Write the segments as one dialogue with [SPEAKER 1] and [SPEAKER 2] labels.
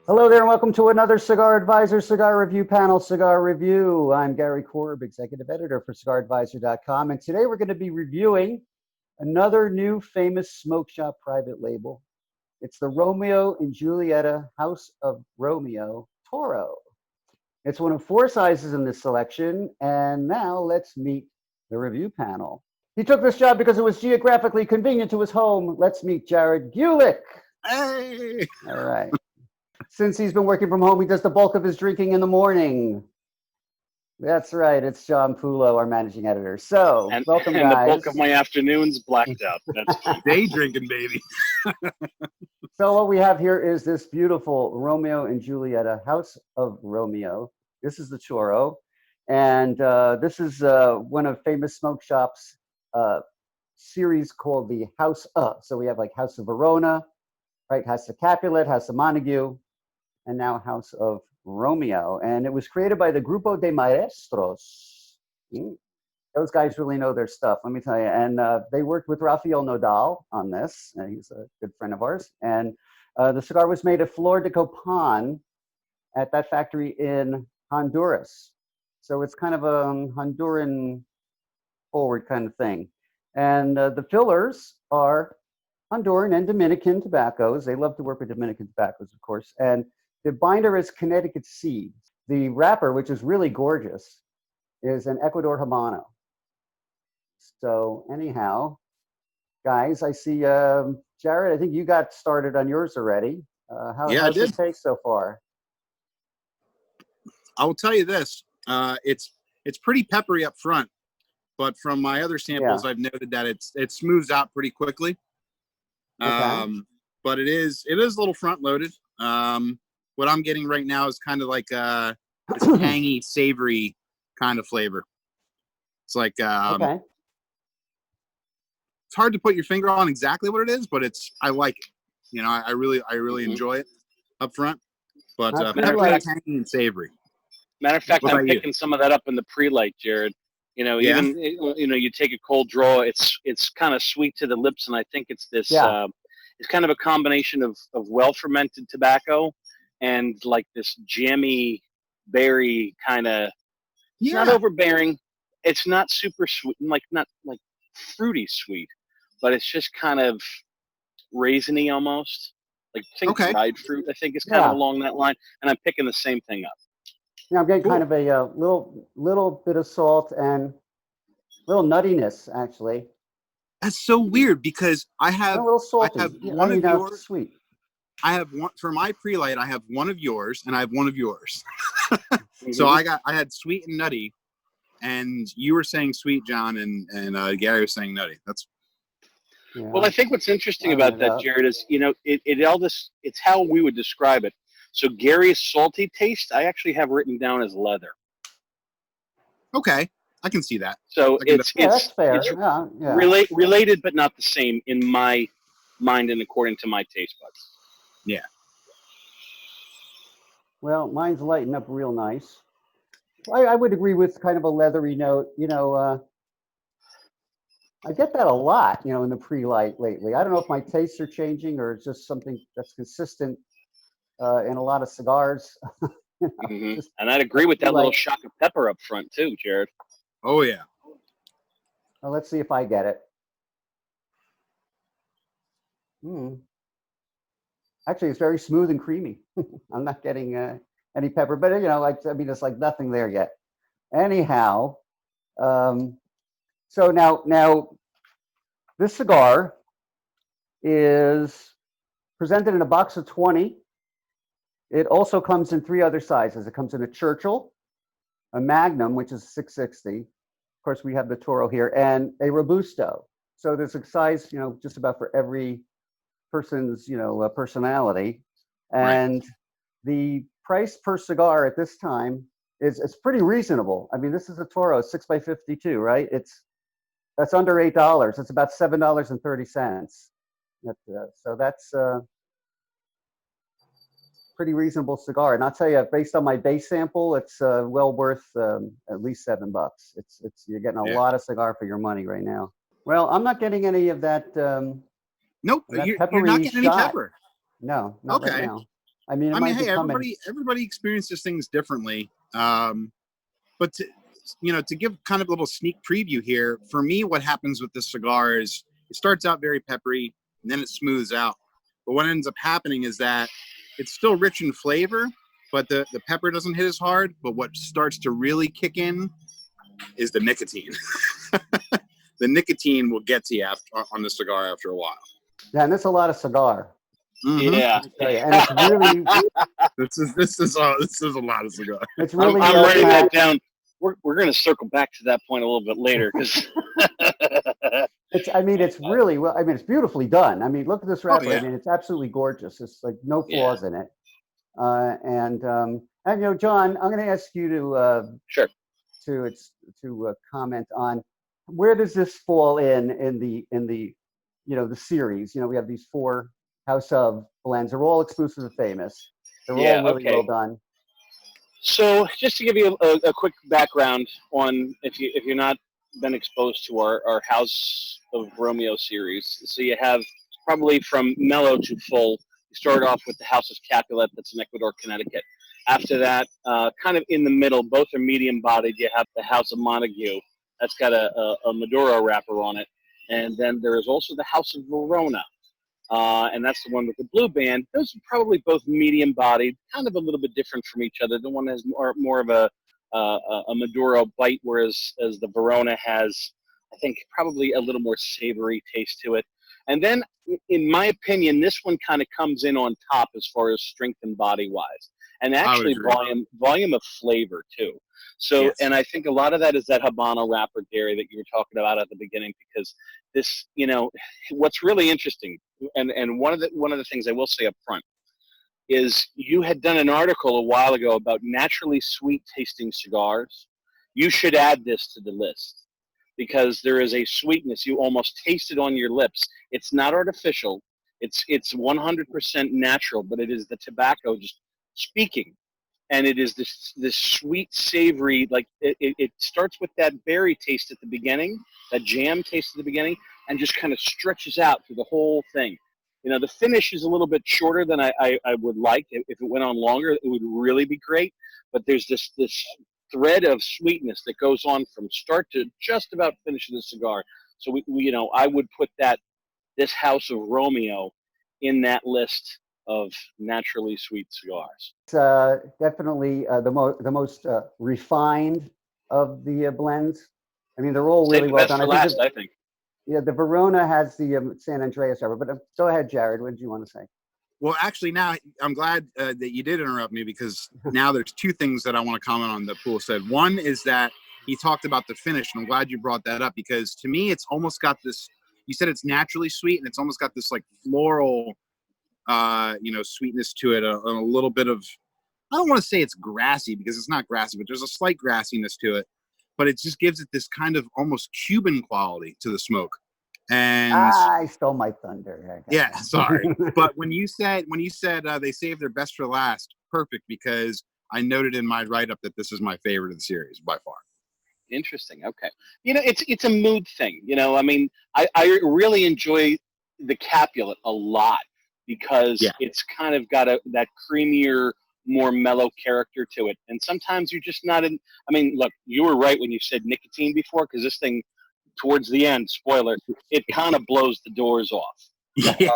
[SPEAKER 1] Hello there, and welcome to another Cigar Advisor Cigar Review panel, Cigar Review. I'm Gary Korb, Executive Editor for CigarAdvisor.com, and today we're going to be reviewing another new famous smoke shop private label. It's the Romeo and Julieta House of Romeo Toro. It's one of four sizes in this selection, and now let's meet the review panel. He took this job because it was geographically convenient to his home. Let's meet Jared Gulick.
[SPEAKER 2] Hey!
[SPEAKER 1] All right. Since he's been working from home, he does the bulk of his drinking in the morning. That's right. It's John Pulo, our managing editor. So, welcome,
[SPEAKER 3] and
[SPEAKER 1] guys.
[SPEAKER 3] the bulk of my afternoons blacked out. That's fine.
[SPEAKER 2] Day drinking, baby.
[SPEAKER 1] So what we have here is this beautiful Romeo and Julieta House of Romeo. This is the Toro. And this is one of famous smoke shops series called the House of. So we have like House of Verona, right? House of Capulet, House of Montague, and now House of Romeo. And it was created by the Grupo de Maestros. Those guys really know their stuff, let me tell you. And they worked with Rafael Nodal on this, and he's a good friend of ours. And the cigar was made at Flor de Copan at that factory in Honduras. So it's kind of a Honduran forward kind of thing. And the fillers are Honduran and Dominican tobaccos. They love to work with Dominican tobaccos, of course. And the binder is Connecticut seed. The wrapper, which is really gorgeous, is an Ecuador Habano. So anyhow, guys, I see Jared, I think you got started on yours already. How's it taste so far?
[SPEAKER 2] I will tell you this. It's pretty peppery up front, but from my other samples, I've noted that it smooths out pretty quickly.
[SPEAKER 1] Okay.
[SPEAKER 2] But it is a little front loaded. What I'm getting right now is kind of like this tangy, savory kind of flavor. It's like
[SPEAKER 1] okay.
[SPEAKER 2] It's hard to put your finger on exactly what it is, but I like it. You know, I really enjoy it up front. But very tangy and savory.
[SPEAKER 3] Matter of fact, I'm picking some of that up in the pre-light, Jared. You know, even you take a cold draw, it's kind of sweet to the lips, and I think it's this. It's kind of a combination of well fermented tobacco and like this jammy berry kind of. It's not overbearing. It's not super sweet, not like fruity sweet, but it's just kind of raisiny almost. Like dried fruit, I think is kind of along that line, and I'm picking the same thing up.
[SPEAKER 1] Yeah, I'm getting kind of a little bit of salt and a little nuttiness, actually.
[SPEAKER 2] That's so weird because I have
[SPEAKER 1] a little salty.
[SPEAKER 2] I have one of yours.
[SPEAKER 1] Sweet.
[SPEAKER 2] I have one for my pre-light. I have one of yours, and I have one of yours. So I had sweet and nutty, and you were saying sweet, John, and Gary was saying nutty. That's
[SPEAKER 3] well. I think what's interesting about that, Jared, is it's how we would describe it. So Gary's salty taste, I actually have written down as leather.
[SPEAKER 2] Okay, I can see that.
[SPEAKER 3] So it's
[SPEAKER 1] fair.
[SPEAKER 3] It's related, but not the same in my mind and according to my taste buds.
[SPEAKER 2] Yeah.
[SPEAKER 1] Well, mine's lighting up real nice. I would agree with kind of a leathery note. You know, I get that a lot, you know, in the pre-light lately. I don't know if my tastes are changing or it's just something that's consistent in a lot of cigars.
[SPEAKER 3] And I'd agree with that little shock of pepper up front too, Jared.
[SPEAKER 2] Oh yeah.
[SPEAKER 1] Well, let's see if I get it. Actually, it's very smooth and creamy. I'm not getting any pepper, but you know, it's like nothing there yet. Anyhow, so now this cigar is presented in a box of 20. It also comes in 3 other sizes. It comes in a Churchill, a Magnum, which is 660. Of course, we have the Toro here, and a Robusto. So there's a size, you know, just about for every person's, you know, personality. And the price per cigar at this time is pretty reasonable. I mean, this is a Toro 6x52, right? That's under $8. It's about $7.30. So that's pretty reasonable cigar. And I'll tell you, based on my base sample, it's well worth at least $7. You're getting a lot of cigar for your money right now. Well, I'm not getting any of that.
[SPEAKER 2] Nope, you're not getting any pepper.
[SPEAKER 1] No, not right now. I mean,
[SPEAKER 2] hey, everybody experiences things differently. But to give kind of a little sneak preview here, for me, what happens with this cigar is it starts out very peppery and then it smooths out. But what ends up happening is that it's still rich in flavor, but the pepper doesn't hit as hard. But what starts to really kick in is the nicotine. The nicotine will get to you on the cigar after a while.
[SPEAKER 1] Yeah, and that's a lot of cigar.
[SPEAKER 2] Mm-hmm.
[SPEAKER 3] Yeah,
[SPEAKER 1] and it's really
[SPEAKER 2] this is a lot of cigar.
[SPEAKER 1] It's really.
[SPEAKER 3] I'm writing that down. We're going to circle back to that point a little bit later because
[SPEAKER 1] it's really well. I mean, it's beautifully done. I mean, look at this wrapper.
[SPEAKER 2] Yeah.
[SPEAKER 1] I mean, it's absolutely gorgeous. It's like no flaws in it. And John, I'm going to ask you to
[SPEAKER 3] sure
[SPEAKER 1] to comment on where does this fall in the the series. We have these 4 House of blends. They're all exclusive and famous. They're all really well done.
[SPEAKER 3] So just to give you a quick background on if you're not been exposed to our House of Romeo series, so you have probably from mellow to full. You start off with the House of Capulet, that's in Ecuador, Connecticut. After that, kind of in the middle, both are medium bodied. You have the House of Montague, that's got a Maduro wrapper on it, and then there is also the House of Verona. And that's the one with the blue band. Those are probably both medium-bodied, kind of a little bit different from each other. The one has more of a Maduro bite, whereas the Verona has, I think, probably a little more savory taste to it. And then, in my opinion, this one kind of comes in on top as far as strength and body-wise, and actually volume of flavor too. So, yes. And I think a lot of that is that Habano wrapper, Gary, that you were talking about at the beginning, because this, what's really interesting, and one of the things I will say up front is you had done an article a while ago about naturally sweet tasting cigars. You should add this to the list because there is a sweetness. You almost taste it on your lips. It's not artificial. It's 100% natural, but it is the tobacco just speaking. And it is this sweet, savory, like it starts with that berry taste at the beginning, that jam taste at the beginning, and just kind of stretches out through the whole thing. The finish is a little bit shorter than I would like. If it went on longer, it would really be great. But there's this thread of sweetness that goes on from start to just about finish of the cigar. So I would put this House of Romeo in that list of naturally sweet cigars.
[SPEAKER 1] It's definitely the most refined of the blends. I mean, they're all really well done.
[SPEAKER 3] I think.
[SPEAKER 1] Yeah, the Verona has the San Andreas wrapper, but go ahead, Jared. What did you want to say?
[SPEAKER 2] Well, actually, now I'm glad that you did interrupt me because now there's 2 things that I want to comment on that Poole said. One is that he talked about the finish, and I'm glad you brought that up because to me, it's almost got this. You said it's naturally sweet, and it's almost got this like floral, sweetness to it, a little bit of. I don't want to say it's grassy because it's not grassy, but there's a slight grassiness to it. But it just gives it this kind of almost Cuban quality to the smoke. And
[SPEAKER 1] I stole my thunder.
[SPEAKER 2] Yeah, sorry. But when you said they saved their best for last, perfect, because I noted in my write-up that this is my favorite of the series by far.
[SPEAKER 3] Interesting. Okay. It's a mood thing. I mean, I really enjoy the Capulet a lot because it's kind of got that creamier, more mellow character to it. And sometimes you're just not in. I mean, look, you were right when you said nicotine before, because this thing, towards the end, spoiler, it kind of blows the doors off. It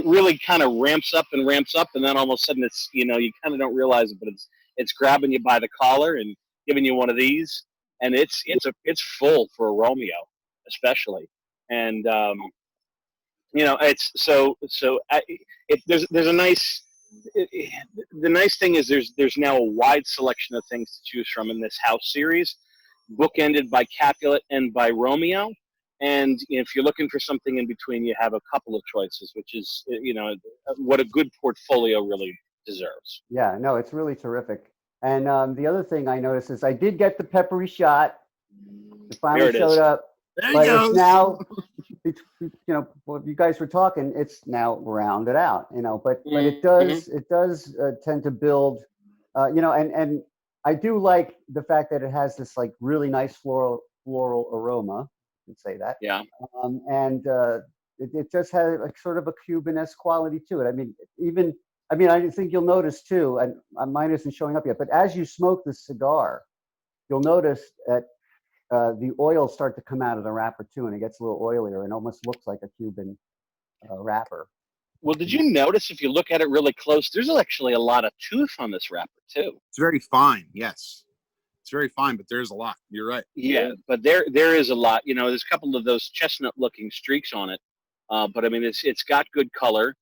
[SPEAKER 3] really kind of ramps up, and then all of a sudden it's you kind of don't realize it, but it's grabbing you by the collar and giving you one of these, and it's full for a Romeo, especially, and it's there's a nice. The nice thing is there's now a wide selection of things to choose from in this house series, bookended by Capulet and by Romeo. And if you're looking for something in between, you have a couple of choices, which is what a good portfolio really deserves.
[SPEAKER 1] Yeah, no, it's really terrific. And the other thing I noticed is I did get the peppery shot. It finally showed up. But it's now, what you guys were talking, it's now rounded out, but it does tend to build, and I do like the fact that it has this like really nice floral aroma. You can say that.
[SPEAKER 3] Yeah.
[SPEAKER 1] And it just has like sort of a Cuban-esque quality to it. I mean, I think you'll notice too, and mine isn't showing up yet, but as you smoke the cigar, you'll notice that the oils start to come out of the wrapper too, and it gets a little oilier and almost looks like a Cuban wrapper.
[SPEAKER 3] Well, did you notice if you look at it really close, there's actually a lot of tooth on this wrapper too.
[SPEAKER 2] It's very fine. Yes, it's very fine, but there's a lot. You're right.
[SPEAKER 3] Yeah, but there is a lot. You know, there's a couple of those chestnut-looking streaks on it, but I mean, it's got good color.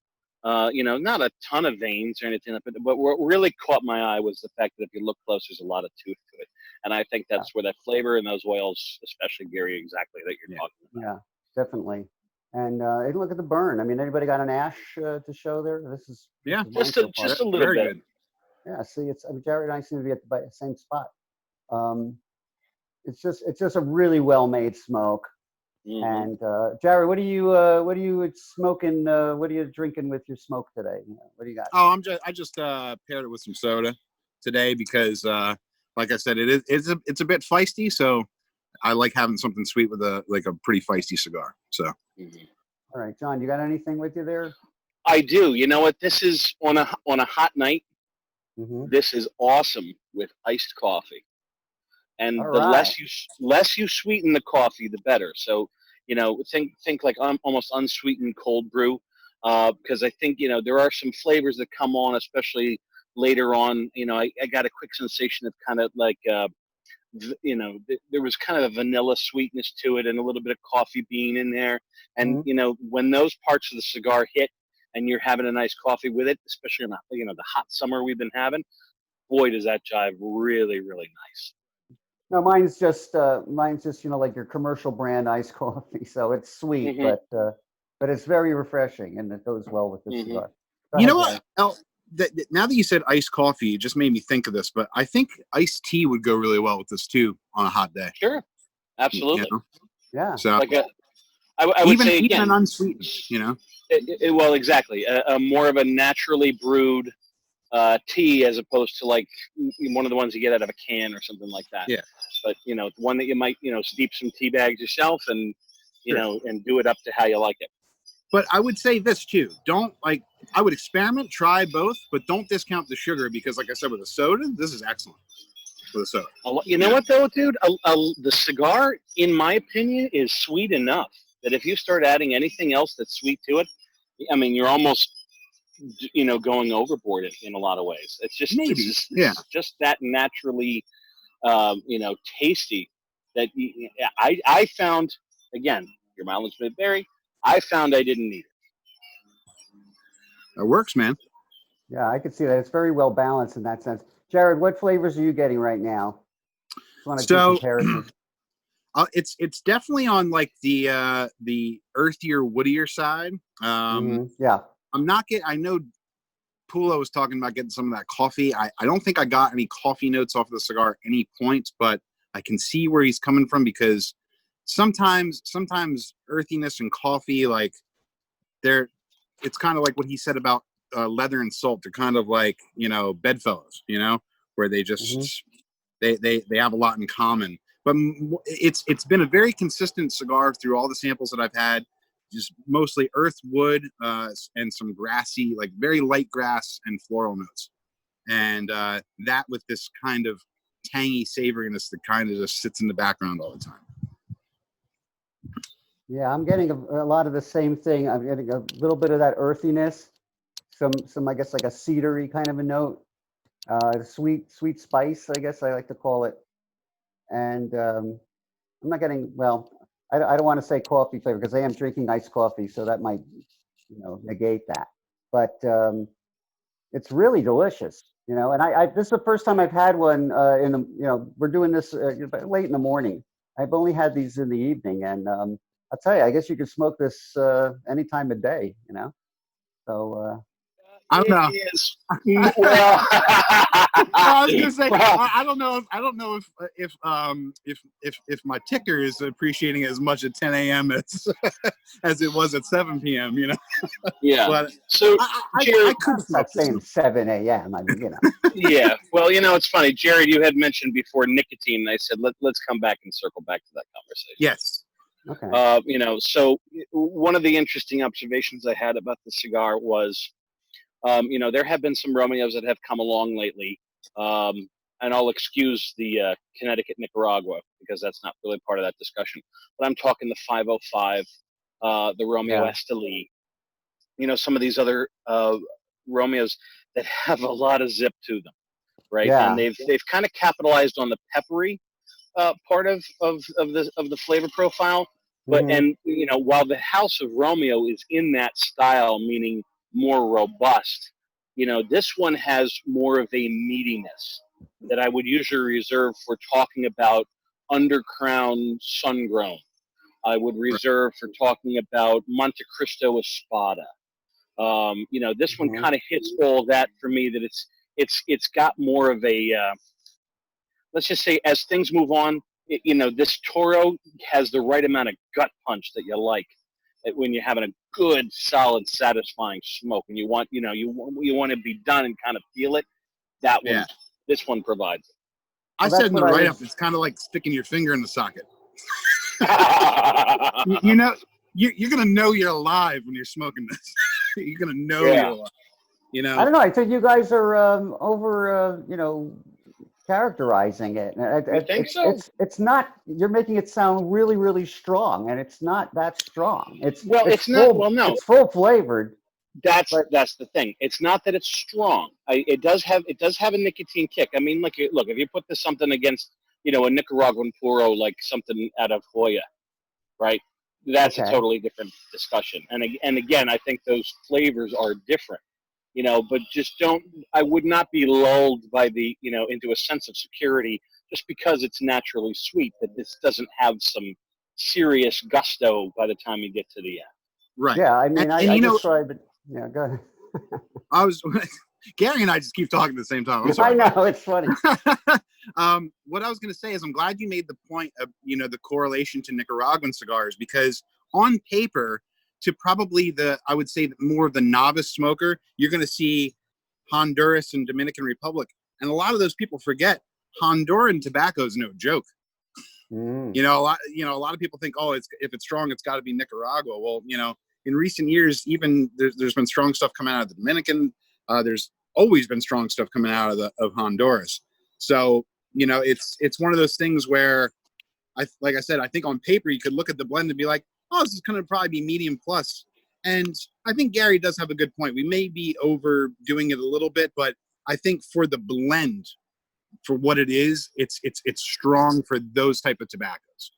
[SPEAKER 3] You know, not a ton of veins or anything like that. But what really caught my eye was the fact that if you look close, there's a lot of tooth to it, and I think that's where that flavor and those oils, especially Gary, exactly that you're talking about.
[SPEAKER 1] Yeah, definitely. And look at the burn. I mean, anybody got an ash to show there? This is
[SPEAKER 3] just a little bit.
[SPEAKER 2] Good.
[SPEAKER 1] Yeah, see, Jared and I seem to be at the same spot. It's just a really well made smoke. And Jared, what are you smoking? What are you drinking with your smoke today? What do you got?
[SPEAKER 2] Oh, I just paired it with some soda today because, like I said, it's a bit feisty, so I like having something sweet with a pretty feisty cigar. So,
[SPEAKER 1] all right, John, you got anything with you there?
[SPEAKER 3] I do. You know what? This is on a hot night. This is awesome with iced coffee, and less you sweeten the coffee, the better. So, you know, think like almost unsweetened cold brew, because I think, you know, there are some flavors that come on, especially later on. You know, I got a quick sensation of kind of like, you know, there was kind of a vanilla sweetness to it and a little bit of coffee bean in there. And, you know, when those parts of the cigar hit and you're having a nice coffee with it, especially in the hot summer we've been having, boy, does that jive really, really nice.
[SPEAKER 1] No, mine's just you know, like your commercial brand iced coffee, so it's sweet, but it's very refreshing and it goes well with this cigar.
[SPEAKER 2] You know what? Now that you said iced coffee, it just made me think of this, but I think iced tea would go really well with this too on a hot day.
[SPEAKER 3] Sure, absolutely.
[SPEAKER 2] You know?
[SPEAKER 1] Yeah.
[SPEAKER 2] So
[SPEAKER 3] like I would say
[SPEAKER 2] even
[SPEAKER 3] again,
[SPEAKER 2] an unsweetened, you know.
[SPEAKER 3] Well, exactly. A more of a naturally brewed tea as opposed to like one of the ones you get out of a can or something like that.
[SPEAKER 2] Yeah.
[SPEAKER 3] But, you know, one that you might, you know, steep some tea bags yourself and, you know, and do it up to how you like it.
[SPEAKER 2] But I would say this too. I would experiment, try both, but don't discount the sugar because, like I said, with a soda, this is excellent with a soda.
[SPEAKER 3] You know what, though, dude? The cigar, in my opinion, is sweet enough that if you start adding anything else that's sweet to it, I mean, you're almost, you know, going overboard in a lot of ways. It's just, it's just that naturally, you know, tasty that I found, again, your mileage may vary. I found I didn't need it.
[SPEAKER 2] It works, man.
[SPEAKER 1] Yeah, I could see that. It's very well balanced in that sense. Jared, what flavors are you getting right now? Just want to do comparisons.
[SPEAKER 2] It's definitely on like the earthier, woodier side.
[SPEAKER 1] Yeah.
[SPEAKER 2] I'm not getting. I know Pulo was talking about getting some of that coffee. I don't think I got any coffee notes off of the cigar at any point, but I can see where he's coming from because sometimes earthiness and coffee, like it's kind of like what he said about leather and salt. They're kind of like, you know, bedfellows, you know, where they just they have a lot in common. But it's been a very consistent cigar through all the samples that I've had. Just mostly earth, wood, and some grassy, like very light grass and floral notes. And that with this kind of tangy savoriness that kind of just sits in the background all the time.
[SPEAKER 1] Yeah, I'm getting a lot of the same thing. I'm getting a little bit of that earthiness, some I guess like a cedary kind of a note, sweet spice, I guess I like to call it. And I'm not getting, well, I don't want to say coffee flavor because I am drinking iced coffee, so that might, you know, negate that. But it's really delicious, you know. And this is the first time I've had one in the, you know, we're doing this late in the morning. I've only had these in the evening, and I'll tell you, I guess you could smoke this any time of day, you know. So
[SPEAKER 2] I don't know.
[SPEAKER 3] Well,
[SPEAKER 2] I was gonna say I don't know if my ticker is appreciating it as much at 10 a.m. as it was at 7 p.m. You know.
[SPEAKER 3] Yeah.
[SPEAKER 2] But
[SPEAKER 3] so
[SPEAKER 2] I could
[SPEAKER 1] stop saying 7 a.m. I mean, you know.
[SPEAKER 3] Yeah. Well, you know, it's funny, Jared. You had mentioned before nicotine, and I said let's come back and circle back to that conversation.
[SPEAKER 2] Yes.
[SPEAKER 1] Okay.
[SPEAKER 3] You know, so one of the interesting observations I had about the cigar was, you know, there have been some Romeos that have come along lately, and I'll excuse the Connecticut Nicaragua because that's not really part of that discussion. But I'm talking the 505, the Romeo Esteli, you know, some of these other Romeos that have a lot of zip to them, right?
[SPEAKER 1] Yeah.
[SPEAKER 3] And they've kind of capitalized on the peppery part of the flavor profile. But and you know, while the House of Romeo is in that style, meaning more robust, you know, this one has more of a meatiness that I would usually reserve for talking about undercrown sun grown. I would reserve for talking about Monte Cristo Espada. You know, this one kind of hits all that for me. That it's got more of a let's just say as things move on, you know, this Toro has the right amount of gut punch that you like when you're having a good, solid, satisfying smoke, and you want, you know, you want to be done and kind of feel it. That one, this one provides it.
[SPEAKER 2] I said in the write-up, it's kind of like sticking your finger in the socket. You know, you're gonna know you're alive when you're smoking this. You're gonna know you're alive. You know,
[SPEAKER 1] I don't know. I think you guys are over, you know, characterizing it.
[SPEAKER 3] I think so.
[SPEAKER 1] It's not. You're making it sound really, really strong, and it's not that strong. It's
[SPEAKER 3] it's
[SPEAKER 1] not.
[SPEAKER 3] Well, no,
[SPEAKER 1] it's full flavored.
[SPEAKER 3] That's the thing. It's not that it's strong. It does have a nicotine kick. I mean, look, if you put this something against, you know, a Nicaraguan puro, like something out of Hoya, right? That's a totally different discussion. And again, I think those flavors are different, you know, but I would not be lulled by you know, into a sense of security just because it's naturally sweet, that this doesn't have some serious gusto by the time you get to the end.
[SPEAKER 2] Right.
[SPEAKER 1] Yeah, I mean,
[SPEAKER 2] and
[SPEAKER 1] I
[SPEAKER 2] you know,
[SPEAKER 1] just tried, but yeah, go ahead.
[SPEAKER 2] Gary and I just keep talking at the same time. I'm sorry.
[SPEAKER 1] I know, it's funny.
[SPEAKER 2] What I was going to say is I'm glad you made the point of, you know, the correlation to Nicaraguan cigars, because on paper, to probably I would say more of the novice smoker, you're going to see Honduras and Dominican Republic. And a lot of those people forget Honduran tobacco is no joke. You know, a lot of people think, oh, if it's strong, it's got to be Nicaragua. Well, you know, in recent years, even there's been strong stuff coming out of the Dominican. There's always been strong stuff coming out of Honduras. So, you know, it's one of those things where, like I said, I think on paper you could look at the blend and be like, oh, this is going to probably be medium plus. And I think Gary does have a good point. We may be overdoing it a little bit, but I think for the blend, for what it is, it's strong for those type of tobaccos.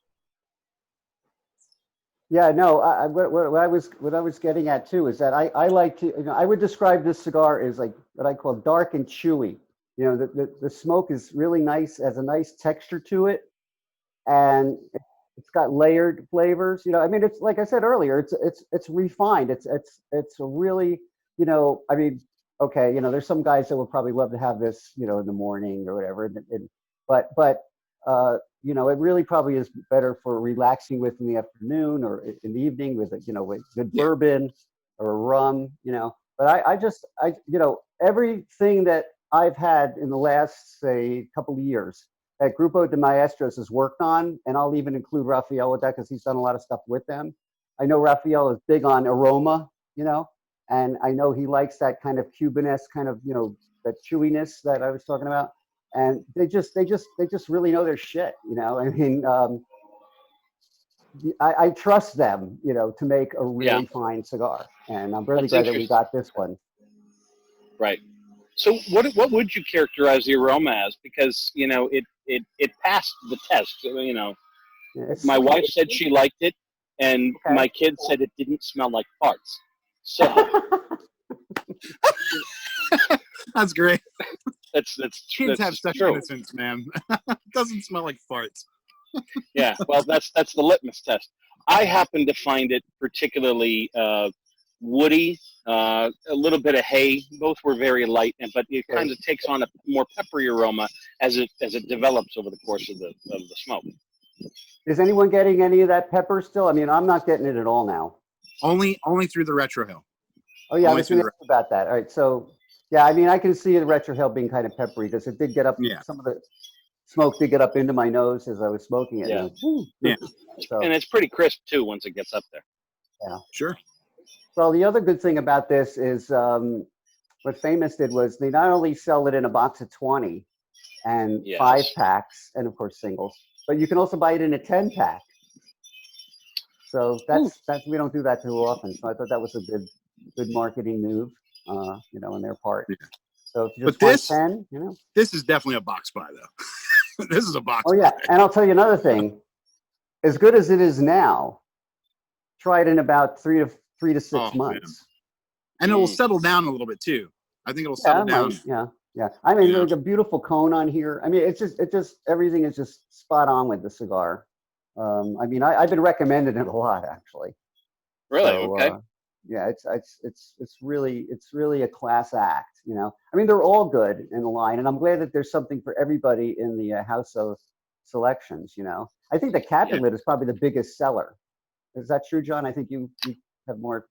[SPEAKER 1] Yeah, no. What I was getting at too is that I like to, you know, I would describe this cigar as like what I call dark and chewy. You know, the smoke is really nice, has a nice texture to it, and it's got layered flavors. You know, I mean, it's like I said earlier, it's refined. It's a really, you know, I mean, okay, you know, there's some guys that would probably love to have this, you know, in the morning or whatever, but you know, it really probably is better for relaxing with in the afternoon or in the evening with, you know, with good bourbon or rum, you know. But you know, everything that I've had in the last, say, couple of years that Grupo de Maestros has worked on, and I'll even include Rafael with that because he's done a lot of stuff with them. I know Rafael is big on aroma, you know, and I know he likes that kind of Cuban-esque kind of, you know, that chewiness that I was talking about. And they just really know their shit, you know. I mean, I trust them, you know, to make a really fine cigar, and I'm really glad that we got this one.
[SPEAKER 3] Right. So, what would you characterize the aroma as? Because, you know, it passed the test. You know, my wife said she liked it, and my kid said it didn't smell like farts. So.
[SPEAKER 2] That's great.
[SPEAKER 3] Kids
[SPEAKER 2] have such innocence, man. It doesn't smell like farts.
[SPEAKER 3] Yeah, well, that's the litmus test. I happen to find it particularly woody, a little bit of hay. Both were very light, but it kind of takes on a more peppery aroma as it develops over the course of the smoke.
[SPEAKER 1] Is anyone getting any of that pepper still? I mean, I'm not getting it at all now.
[SPEAKER 2] Only through the Retro Hill.
[SPEAKER 1] Oh yeah, I was going to ask about that. All right, so yeah, I mean, I can see the Retro Hill being kind of peppery because it did get up smoke did get up into my nose as I was smoking it.
[SPEAKER 3] Yeah.
[SPEAKER 2] Yeah.
[SPEAKER 1] So,
[SPEAKER 3] And it's pretty crisp too once it gets up there.
[SPEAKER 1] Yeah.
[SPEAKER 2] Sure.
[SPEAKER 1] Well, the other good thing about this is what Famous did was they not only sell it in a box of 20 and 5-packs, and of course singles, but you can also buy it in a 10-pack. So that's we don't do that too often. So I thought that was a good marketing move, you know, on their part. Yeah. So if you just want 10, you know,
[SPEAKER 2] this is definitely a box buy though. This is a box.
[SPEAKER 1] Oh yeah, and I'll tell you another thing. As good as it is now, try it in about 3 to 6 months,
[SPEAKER 2] man. And it will settle down a little bit too. I think it'll settle down.
[SPEAKER 1] Yeah. I mean, there's a beautiful cone on here. I mean, it just everything is just spot on with the cigar. I mean, I've been recommending it a lot actually.
[SPEAKER 3] Really?
[SPEAKER 1] So,
[SPEAKER 3] okay.
[SPEAKER 1] Yeah, it's really a class act. You know, I mean, they're all good in the line, and I'm glad that there's something for everybody in the House of selections. You know, I think the Capulet is probably the biggest seller. Is that true, John? I think you have more.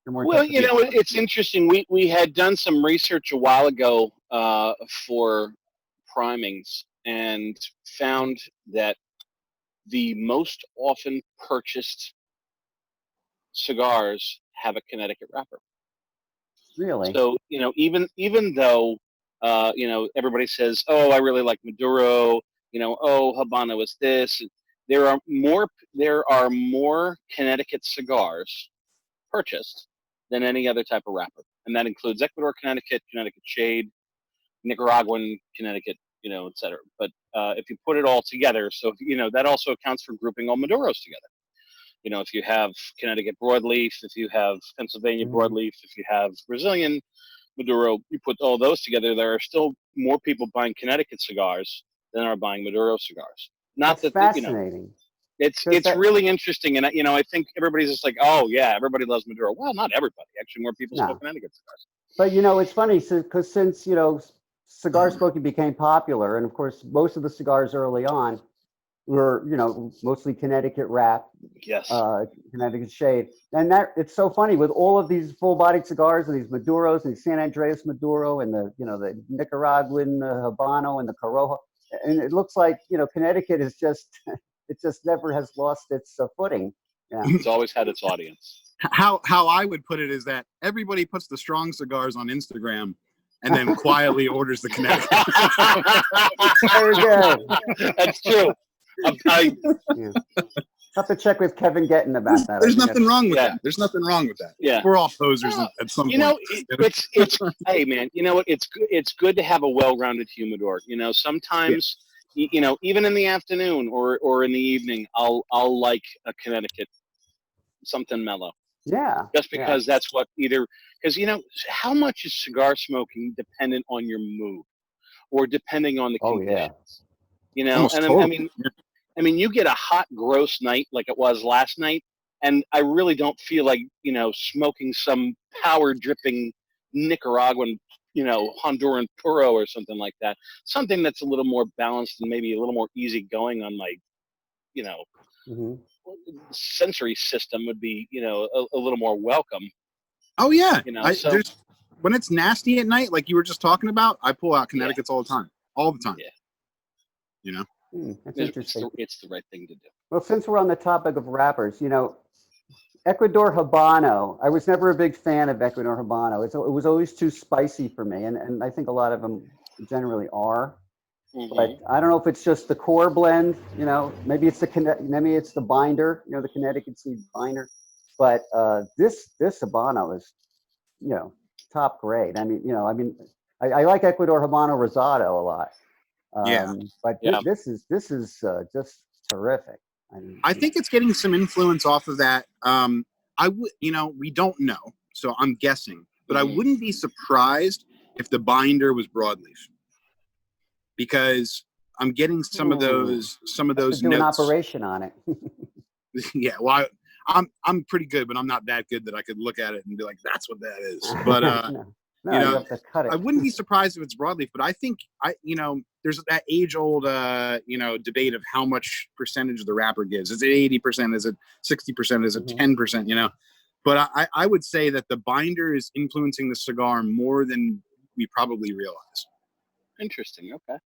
[SPEAKER 3] Well, you know, it's interesting. We had done some research a while ago for primings and found that the most often purchased cigars have a Connecticut wrapper.
[SPEAKER 1] Really?
[SPEAKER 3] So, you know, even though, you know, everybody says, oh, I really like Maduro, you know, oh, Habano is this. There are more Connecticut cigars purchased than any other type of wrapper. And that includes Ecuador, Connecticut, Connecticut Shade, Nicaraguan, Connecticut, you know, et cetera. But if you put it all together, so, you know, that also accounts for grouping all Maduros together. You know, if you have Connecticut broadleaf, if you have Pennsylvania broadleaf, if you have Brazilian Maduro, you put all those together, there are still more people buying Connecticut cigars than are buying Maduro cigars.
[SPEAKER 1] Not That's that, fascinating.
[SPEAKER 3] You know, it's really interesting, and you know, I think everybody's just like, oh yeah, everybody loves Maduro. Well, not everybody. Actually, more people smoke Connecticut cigars.
[SPEAKER 1] But you know, it's funny because since you know, cigar smoking became popular, and of course, most of the cigars early on were, you know, mostly Connecticut wrap, Connecticut shade, and that it's so funny with all of these full-bodied cigars and these Maduros and the San Andreas Maduro and the, you know, the Nicaraguan Habano and the Corojo, and it looks like, you know, Connecticut is just it just never has lost its footing. Yeah,
[SPEAKER 3] it's always had its audience.
[SPEAKER 2] How I would put it is that everybody puts the strong cigars on Instagram and then quietly orders the Connecticut.
[SPEAKER 1] Very good.
[SPEAKER 3] That's true. I
[SPEAKER 1] have to check with Kevin Gettin about that.
[SPEAKER 2] There's nothing wrong with that. There's nothing wrong with that.
[SPEAKER 3] Yeah,
[SPEAKER 2] we're all posers at some point.
[SPEAKER 3] You know, it's hey man, you know what? It's good to have a well-rounded humidor. You know, sometimes you know, even in the afternoon or in the evening, I'll like a Connecticut, something mellow.
[SPEAKER 1] Yeah.
[SPEAKER 3] Just because that's what because you know, how much is cigar smoking dependent on your mood or depending on the conditions? You know, and totally. I mean, you get a hot, gross night like it was last night, and I really don't feel like, you know, smoking some power-dripping Nicaraguan, you know, Honduran puro or something like that. Something that's a little more balanced and maybe a little more easygoing on my, you know, sensory system would be, you know, a little more welcome.
[SPEAKER 2] Oh yeah,
[SPEAKER 3] you know,
[SPEAKER 2] when it's nasty at night, like you were just talking about, I pull out Connecticut's all the time. Yeah. You know,
[SPEAKER 1] that's interesting.
[SPEAKER 3] It's the right thing to do.
[SPEAKER 1] Well, since we're on the topic of wrappers, you know, Ecuador Habano, I was never a big fan of Ecuador Habano. It was always too spicy for me, and I think a lot of them generally are. But I don't know if it's just the core blend, you know, maybe it's the binder, you know, the Connecticut seed binder. But this Habano is, you know, top grade. I mean, you know, I like Ecuador Habano Rosado a lot. But this is just terrific.
[SPEAKER 2] I think it's getting some influence off of that. You know, we don't know, so I'm guessing, but I wouldn't be surprised if the binder was broadleaf, because I'm getting some of those
[SPEAKER 1] do an operation on it.
[SPEAKER 2] Yeah, well, I'm pretty good, but I'm not that good that I could look at it and be like, that's what that is. But
[SPEAKER 1] no,
[SPEAKER 2] you know,
[SPEAKER 1] you have to cut it.
[SPEAKER 2] I wouldn't be surprised if it's broadleaf, but I think you know, there's that age-old you know, debate of how much percentage of the wrapper gives. Is it 80%? Is it 60%? Is it 10%? You know, but I would say that the binder is influencing the cigar more than we probably realize.
[SPEAKER 3] Interesting. Okay.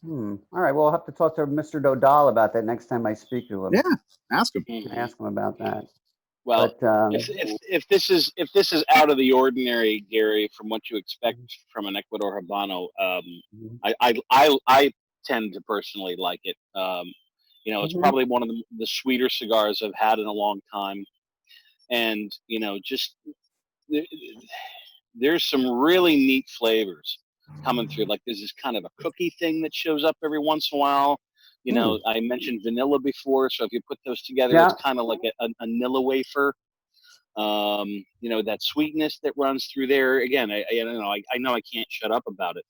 [SPEAKER 1] All right. Well, I'll have to talk to Mr. Nodal about that next time I speak to him.
[SPEAKER 2] Yeah, ask him.
[SPEAKER 1] Ask him about that.
[SPEAKER 3] Well,
[SPEAKER 1] but,
[SPEAKER 3] if this is out of the ordinary, Gary, from what you expect from an Ecuador Habano, I tend to personally like it. It's probably one of the sweeter cigars I've had in a long time, and just there's some really neat flavors coming through. Like there's this kind of a cookie thing that shows up every once in a while. I mentioned vanilla before, so if you put those together, it's kind of like a vanilla wafer. That sweetness that runs through there. Again, I don't know. I know I can't shut up about it.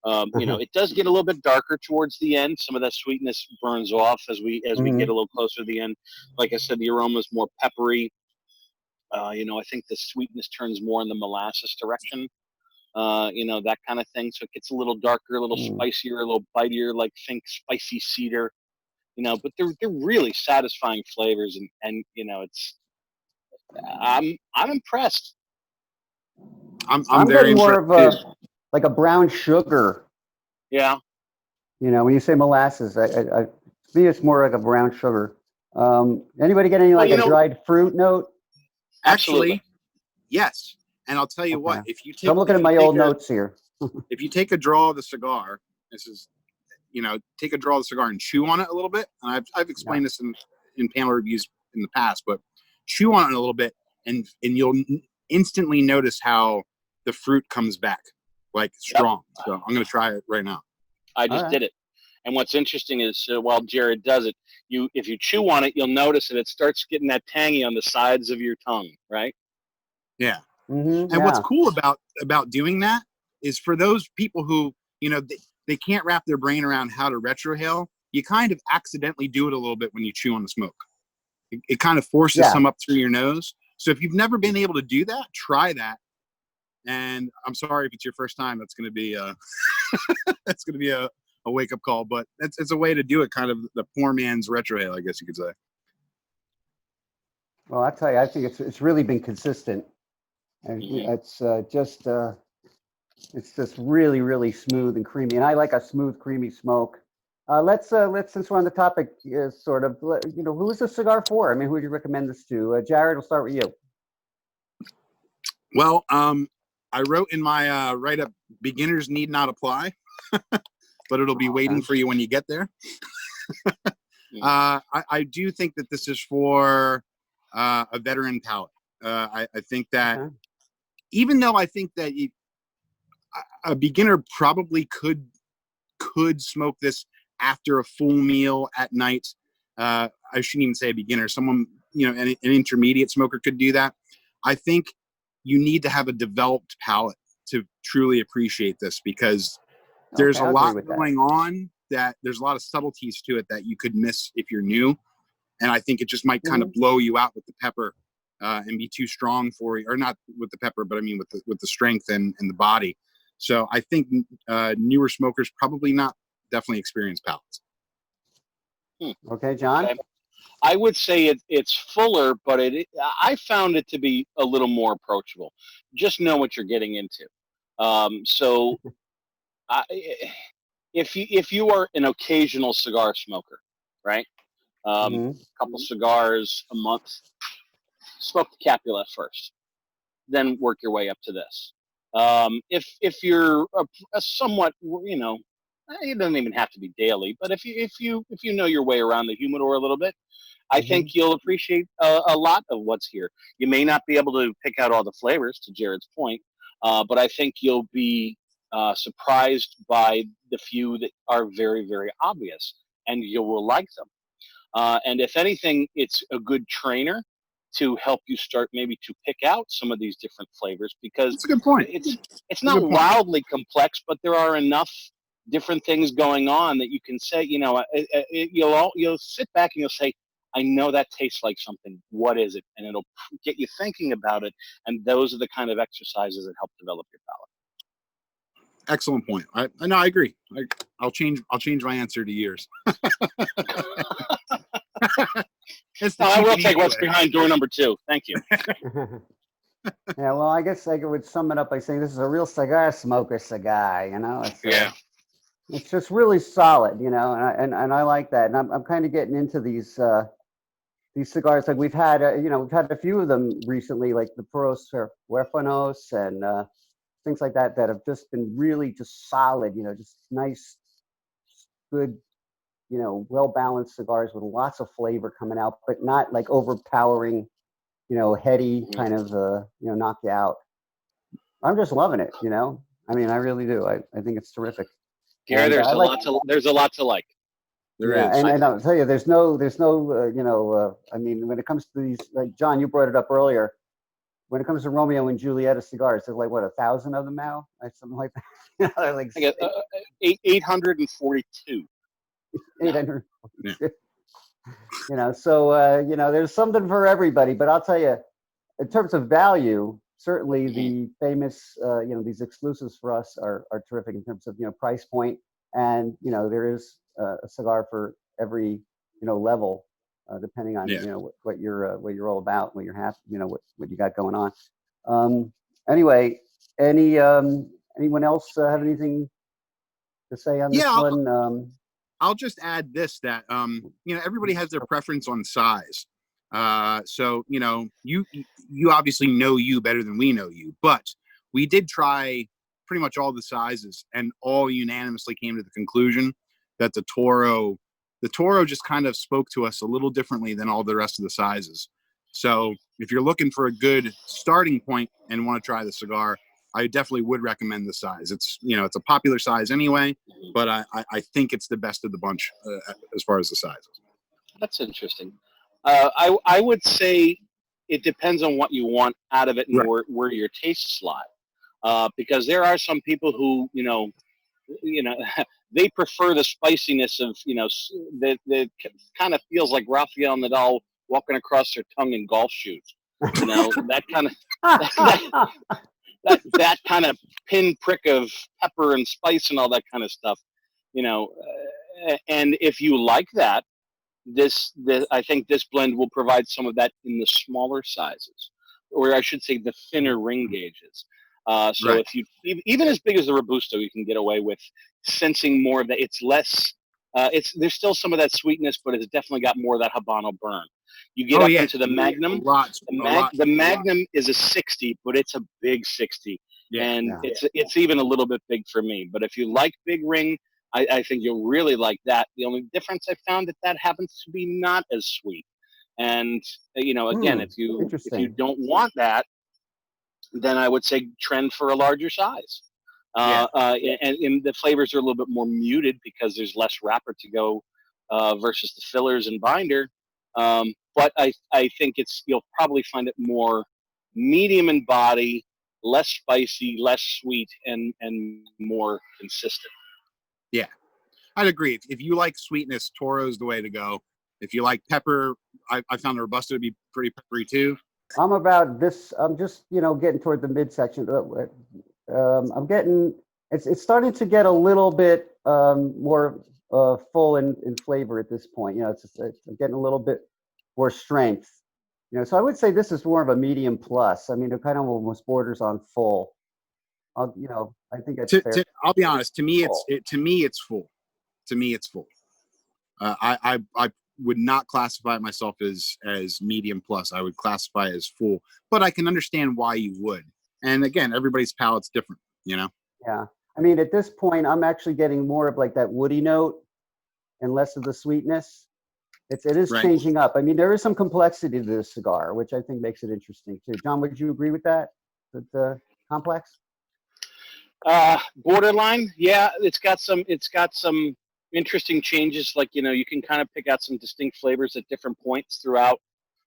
[SPEAKER 3] It does get a little bit darker towards the end. Some of that sweetness burns off as we get a little closer to the end. Like I said, the aroma is more peppery. I think the sweetness turns more in the molasses direction. That kind of thing. So it gets a little darker, a little spicier, a little bitier, like think spicy cedar. But they're really satisfying flavors, and it's I'm impressed.
[SPEAKER 2] I'm very
[SPEAKER 1] more
[SPEAKER 2] impressed
[SPEAKER 1] of like a brown sugar.
[SPEAKER 3] Yeah.
[SPEAKER 1] When you say molasses, to me it's more like a brown sugar. Anybody get any a dried fruit note?
[SPEAKER 2] Actually, yes. And I'll tell you what, if you take,
[SPEAKER 1] I'm looking at my old notes here.
[SPEAKER 2] If you take a draw of the cigar, this is, take a draw of the cigar and chew on it a little bit. And I've explained this in panel reviews in the past, but chew on it a little bit, and you'll instantly notice how the fruit comes back, like strong. So I'm going to try it right now.
[SPEAKER 3] I just did it. And what's interesting is while Jared does it, if you chew on it, you'll notice that it starts getting that tangy on the sides of your tongue, right?
[SPEAKER 2] Yeah. And what's cool about doing that is for those people who, they can't wrap their brain around how to retrohale, you kind of accidentally do it a little bit when you chew on the smoke. It kind of forces some up through your nose. So if you've never been able to do that, try that. And I'm sorry if it's your first time, that's going to be that's going to be a wake-up call, but it's a way to do it, kind of the poor man's retrohale, I guess you could say.
[SPEAKER 1] Well, I tell you, I think it's really been consistent. And it's just really, really smooth and creamy. And I like a smooth, creamy smoke. Let's since we're on the topic, sort of, who is this cigar for? I mean, who would you recommend this to? Jared, we'll start with you.
[SPEAKER 2] Well, I wrote in my write-up, beginners need not apply, but it'll be waiting for you when you get there. I do think that this is for a veteran palate. I think that even though I think that a beginner probably could smoke this after a full meal at night. I shouldn't even say a beginner. Someone, an intermediate smoker could do that. I think you need to have a developed palate to truly appreciate this, because there's a lot going on, that there's a lot of subtleties to it that you could miss if you're new. And I think it just might kind of blow you out with the pepper and be too strong for you, or not with the pepper, but I mean with the strength and the body. So I think newer smokers probably not definitely experienced palates.
[SPEAKER 1] Okay, John?
[SPEAKER 3] Okay. I would say it's fuller, but I found it to be a little more approachable. Just know what you're getting into. If you are an occasional cigar smoker, right? A couple cigars a month, smoke the Capulet first, then work your way up to this. If you're a somewhat, it doesn't even have to be daily, but if you know your way around the humidor a little bit, I think you'll appreciate a lot of what's here. You may not be able to pick out all the flavors, to Jared's point, but I think you'll be surprised by the few that are very, very obvious, and you will like them. And if anything, it's a good trainer to help you start maybe to pick out some of these different flavors, because
[SPEAKER 2] that's a good point.
[SPEAKER 3] It's not wildly complex, but there are enough different things going on that you can say, you'll sit back and you'll say, I know that tastes like something. What is it? And it'll get you thinking about it. And those are the kind of exercises that help develop your palate.
[SPEAKER 2] Excellent point. I know. I agree. I'll change my answer to yours.
[SPEAKER 3] I will take what's behind door number 2. Thank you.
[SPEAKER 1] Yeah, well, I guess I would sum it up by saying this is a real cigar smoker cigar. It's just really solid, you know, and I like that. And I'm kind of getting into these cigars. Like we've had, you know, we've had a few of them recently, like the Puros Huérfanos and things like that, that have just been really just solid, you know, just nice, good, you know, well balanced cigars with lots of flavor coming out, but not like overpowering, you know, heady kind of, you know, knock you out. I'm just loving it, you know. I mean, I really do. I think it's terrific.
[SPEAKER 3] Gary,
[SPEAKER 1] And
[SPEAKER 3] there's
[SPEAKER 1] I
[SPEAKER 3] a
[SPEAKER 1] like,
[SPEAKER 3] lot to like.
[SPEAKER 2] There
[SPEAKER 1] yeah,
[SPEAKER 2] is.
[SPEAKER 1] and I'll tell you, there's no, you know, I mean, when it comes to these, like John, you brought it up earlier. When it comes to Romeo and Julieta cigars, there's like what 1,000 of them now, like something like that. Like
[SPEAKER 3] I got 842.
[SPEAKER 1] 800.
[SPEAKER 2] Yeah.
[SPEAKER 1] You know, so you know, there's something for everybody. But I'll tell you, in terms of value, certainly the famous, you know, these exclusives for us are terrific in terms of, you know, price point, and you know, there is a cigar for every, you know, level, depending on,
[SPEAKER 2] Yeah.
[SPEAKER 1] you know, what you're all about, what you're happy, you know, what you got going on. Anyway, anyone else have anything to say on this
[SPEAKER 2] Yeah,
[SPEAKER 1] one?
[SPEAKER 2] I'll just add this, that you know, everybody has their preference on size. So you know, you obviously know you better than we know you, but we did try pretty much all the sizes, and all unanimously came to the conclusion that the Toro just kind of spoke to us a little differently than all the rest of the sizes. So if you're looking for a good starting point and want to try the cigar, I definitely would recommend the size. It's, you know, it's a popular size anyway, but I think it's the best of the bunch as far as the sizes.
[SPEAKER 3] That's interesting. I would say it depends on what you want out of it and
[SPEAKER 2] Right.
[SPEAKER 3] where your tastes lie. Because there are some people who, you know, they prefer the spiciness of, you know, that kind of feels like Rafael Nadal walking across their tongue in golf shoes. You know, that kind of that kind of pinprick of pepper and spice and all that kind of stuff. You know, and if you like that, this I think this blend will provide some of that in the smaller sizes, or I should say the thinner ring gauges. So
[SPEAKER 2] Right.
[SPEAKER 3] if you even as big as the Robusto, you can get away with sensing more of that. It's less. There's still some of that sweetness, but it's definitely got more of that Habano burn. You get up into the Magnum. The Magnum is a 60, but it's a big 60, and it's even a little bit big for me. But if you like big ring, I think you'll really like that. The only difference I found that happens to be not as sweet. And you know, again, if you don't want that, then I would say trend for a larger size. And the flavors are a little bit more muted because there's less wrapper to go versus the fillers and binder. But I think you'll probably find it more medium in body, less spicy, less sweet, and more consistent.
[SPEAKER 2] Yeah, I'd agree. If you like sweetness, Toro's the way to go. If you like pepper, I found the Robusto to be pretty peppery too.
[SPEAKER 1] I'm about this. I'm just, you know, getting toward the midsection. I'm getting. It's starting to get a little bit more full in flavor at this point. You know, I'm getting a little bit more strength. You know, so I would say this is more of a medium plus. I mean, it kind of almost borders on full. You know, I think it's fair.
[SPEAKER 2] I'll be honest. To me, it's full. To me, it's full. I would not classify myself as medium plus. I would classify as full, but I can understand why you would. And again, everybody's palate's different, you know?
[SPEAKER 1] Yeah. I mean, at this point, I'm actually getting more of like that woody note and less of the sweetness. It is changing up. I mean, there is some complexity to this cigar, which I think makes it interesting too. John, would you agree with that? That complex?
[SPEAKER 3] Borderline, yeah. It's got some interesting changes. Like, you know, you can kind of pick out some distinct flavors at different points throughout.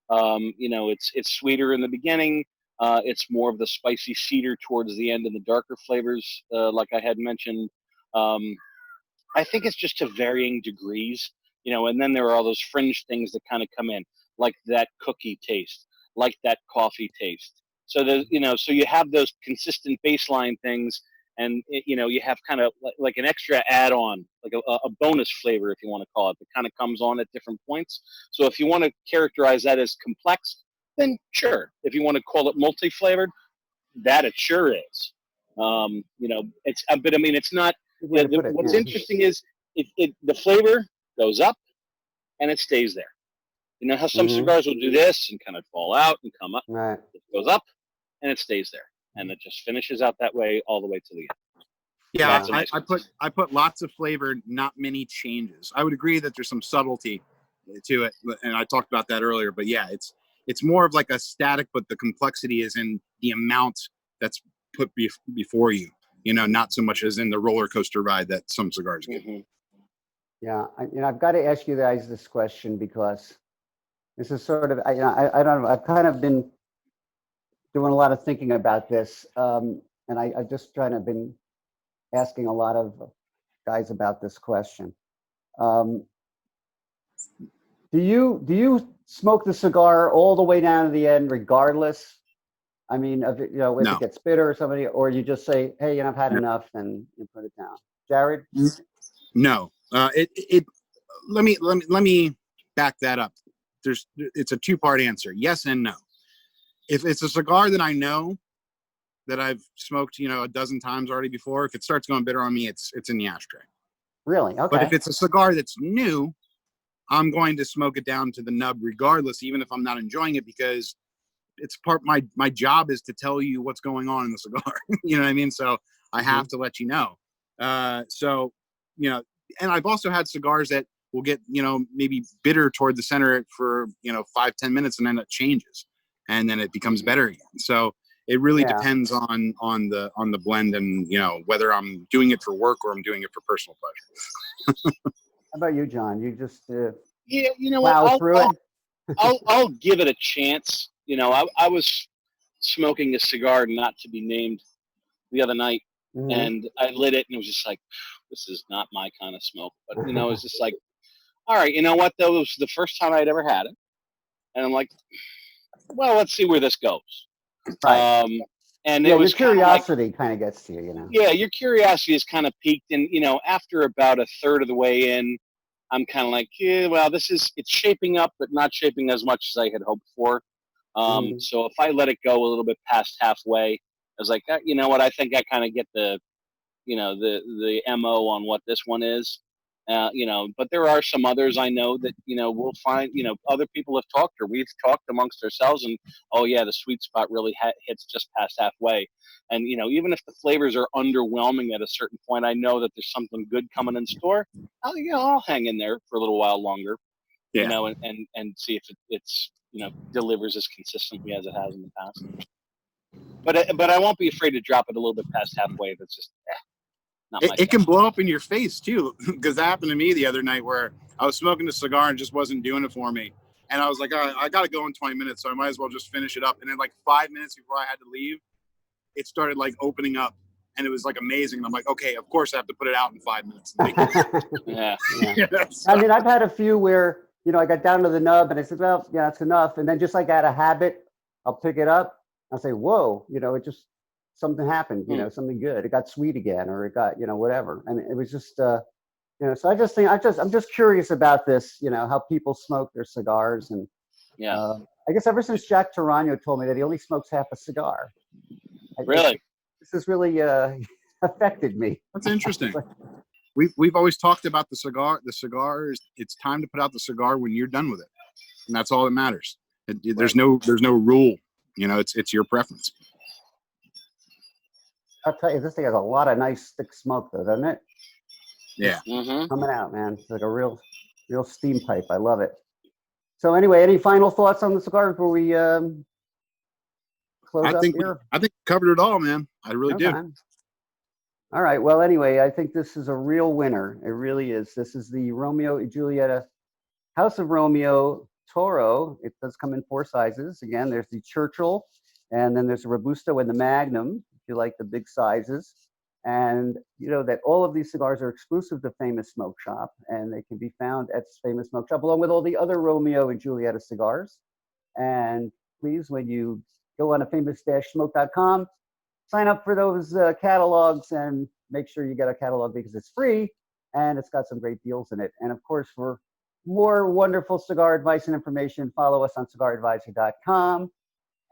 [SPEAKER 3] You know, it's sweeter in the beginning. It's more of the spicy cedar towards the end, and the darker flavors, like I had mentioned. I think it's just to varying degrees, you know. And then there are all those fringe things that kind of come in, like that cookie taste, like that coffee taste. So there's, you know, so you have those consistent baseline things, and you know, you have kind of like an extra add-on, like a bonus flavor, if you want to call it, that kind of comes on at different points. So if you want to characterize that as complex, then sure. If you want to call it multi-flavored, that it sure is. You know, but I mean, it's not
[SPEAKER 1] way to put it.
[SPEAKER 3] What's interesting is the flavor goes up and it stays there. You know how some cigars will do this and kind of fall out and come up.
[SPEAKER 1] Right.
[SPEAKER 3] It goes up and it stays there, and it just finishes out that way all the way to the end.
[SPEAKER 2] Yeah, I put lots of flavor, not many changes. I would agree that there's some subtlety to it, and I talked about that earlier. But yeah, it's more of like a static, but the complexity is in the amount that's put before you. You know, not so much as in the roller coaster ride that some cigars give.
[SPEAKER 1] Yeah, I've got to ask you guys this question because this is sort of, I don't know, I've kind of been doing a lot of thinking about this, and I've just been asking a lot of guys about this question. Do you smoke the cigar all the way down to the end, regardless? I mean, if it gets bitter or somebody, or you just say, hey, I've had enough, and you put it down. Jared?
[SPEAKER 2] No. Let me back that up. It's a two-part answer, yes and no. If it's a cigar that I know that I've smoked, a dozen times already before, if it starts going bitter on me, it's in the ashtray.
[SPEAKER 1] Really? Okay.
[SPEAKER 2] But if it's a cigar that's new, I'm going to smoke it down to the nub regardless, even if I'm not enjoying it, because it's my job is to tell you what's going on in the cigar. You know what I mean? So I have to let you know. And I've also had cigars that will get, maybe bitter toward the center for, 5-10 minutes, and then it changes and then it becomes better again. So it really depends on the blend and, whether I'm doing it for work or I'm doing it for personal pleasure.
[SPEAKER 1] How about you, John? You just
[SPEAKER 3] plow
[SPEAKER 1] through it?
[SPEAKER 3] I'll give it a chance. I was smoking a cigar not to be named the other night, and I lit it, and it was just like, this is not my kind of smoke. But it's just like, all right, you know what though? It was the first time I'd ever had it, and I'm like, well, let's see where this goes.
[SPEAKER 1] Right.
[SPEAKER 3] And
[SPEAKER 1] it
[SPEAKER 3] was
[SPEAKER 1] your curiosity kind of gets to you,
[SPEAKER 3] Yeah, your curiosity is kind of peaked, and after about a third of the way in, I'm kind of like, yeah, well, it's shaping up, but not shaping as much as I had hoped for. So if I let it go a little bit past halfway, I was like, you know what? I think I kind of get the MO on what this one is. But there are some others I know that, we'll find, other people have talked, or we've talked amongst ourselves, and, oh yeah, the sweet spot really hits just past halfway. And, even if the flavors are underwhelming at a certain point, I know that there's something good coming in store. I'll hang in there for a little while longer, and see if it's, delivers as consistently as it has in the past. But I won't be afraid to drop it a little bit past halfway if it's just,
[SPEAKER 2] it can blow up in your face too, because that happened to me the other night where I was smoking a cigar and just wasn't doing it for me. And I was like, I got to go in 20 minutes, so I might as well just finish it up. And then like 5 minutes before I had to leave, it started like opening up, and it was like amazing. And I'm like, okay, of course I have to put it out in 5 minutes.
[SPEAKER 3] Yeah.
[SPEAKER 1] I mean, I've had a few where, I got down to the nub and I said, well, yeah, that's enough. And then just like out of habit, I'll pick it up. I'll say, whoa, it just, something happened, something good. It got sweet again, or it got, whatever. I mean, it was just, so I just think, I'm just curious about this, how people smoke their cigars. And I guess ever since Jack Tarano told me that he only smokes half a cigar.
[SPEAKER 3] Really?
[SPEAKER 1] This has really affected me.
[SPEAKER 2] That's interesting. We've always talked about the cigar. The cigar it's time to put out the cigar when you're done with it. And that's all that matters. There's no rule, it's your preference.
[SPEAKER 1] I'll tell you, this thing has a lot of nice thick smoke, though, doesn't it?
[SPEAKER 2] Yeah.
[SPEAKER 1] Coming out, man. It's like a real steam pipe. I love it. So anyway, any final thoughts on the cigar before we close up here?
[SPEAKER 2] I think we covered it all, man. I really do.
[SPEAKER 1] All right. Well, anyway, I think this is a real winner. It really is. This is the Romeo y Julieta House of Romeo Toro. It does come in 4 sizes. Again, there's the Churchill, and then there's the Robusto and the Magnum, if you like the big sizes. And that all of these cigars are exclusive to Famous Smoke Shop, and they can be found at Famous Smoke Shop along with all the other Romeo and Julieta cigars. And please, when you go on to famous-smoke.com, sign up for those catalogs and make sure you get a catalog because it's free and it's got some great deals in it. And of course, for more wonderful cigar advice and information, follow us on cigaradvisor.com.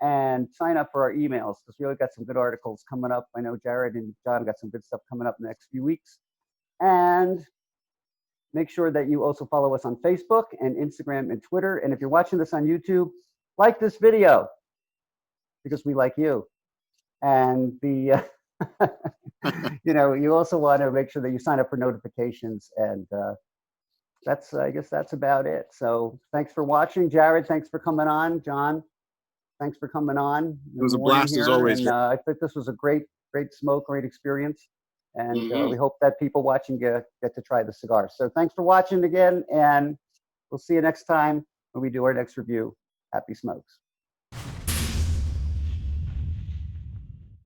[SPEAKER 1] And sign up for our emails because we really got some good articles coming up. I know Jared and John got some good stuff coming up in the next few weeks. And make sure that you also follow us on Facebook and Instagram and Twitter. And if you're watching this on YouTube, like this video because we like you. And the, you know, you also want to make sure that you sign up for notifications. And that's, I guess that's about it. So thanks for watching. Jared, thanks for coming on. John, thanks for coming on.
[SPEAKER 2] It was a blast as always.
[SPEAKER 1] And I think this was a great smoke, great experience. And we hope that people watching get to try the cigar. So thanks for watching again. And we'll see you next time when we do our next review. Happy smokes.